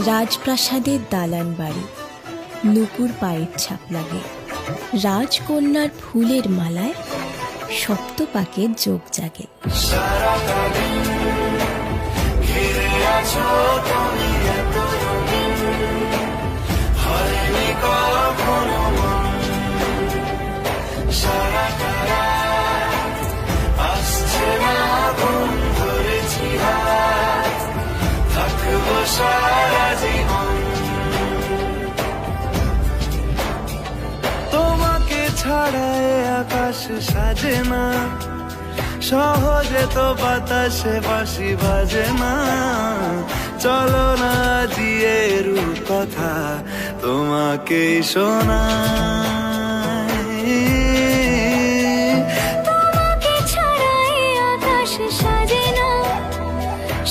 রাজপ্রাসাদের দালান বাড়ি, নুপুর পায়ের ছাপ লাগে, রাজকন্যার ফুলের মালায় সপ্তপাকের যোগ জাগে। তোমাকে ছাড়ায় আকাশ সাজে না, সহজে তো বাতাসে বাঁশি বাজে না। চলো না জিয়ে রূপ কথা তোমাকে শোনা। তোমাকে ছাড়ায় আকাশ সাজে না,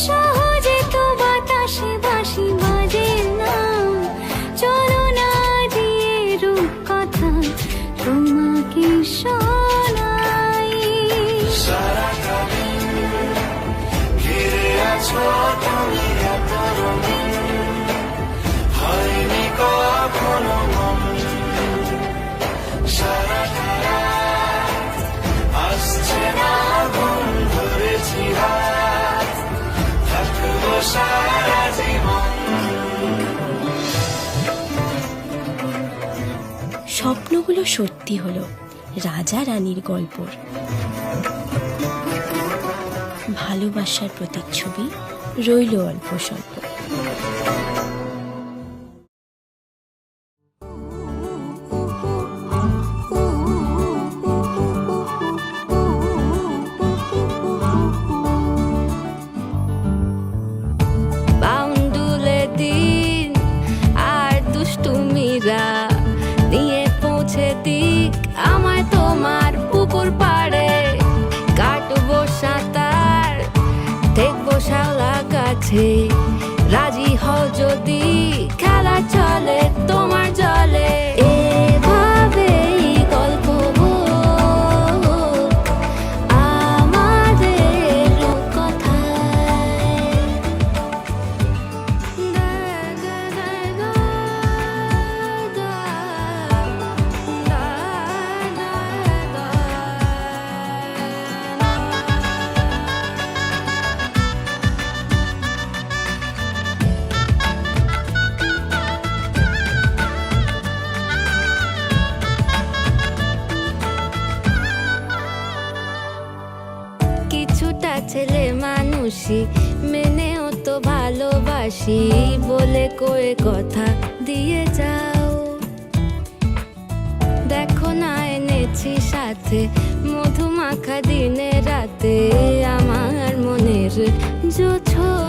সহজে তো বাতাসে বাঁশি বাজে না। চলো না জিয়ে রূপ কথা তোমাকে শোনাই। সারাটা দিন ঘিরে আছো তুমি এত রঙিন, হয়নি কখনো মন। সারাটা রাত আসছে না ঘুম, ধরেছি হাত, থাকবো সারা জীবন। স্বপ্নগুলো সত্যি হলো রাজা রানীর গল্পর। ভালোবাসার প্রতিচ্ছবি রইল অল্প স্বল্প। বাউন্ডুলে দিন আর দুষ্টুমিরা নিয়ে পৌঁছে দিক আমায় তোমার পুকুর পাড়ে। কাটবো সাঁতার, দেখবো শাওলা গাছে, রাজি হও যদি খেলা চলে তোমার জলে। এভাবেই গল্প হোক আমাদের কথায়। কিছুটা ছেলে মানুষই মেনেও তো ভালোবাসি বলে কয়ে কথা দিয়ে যাও। দেখো না এনেছি সাথে মধুমাখা দিনে রাতে আমার মনের জোছর।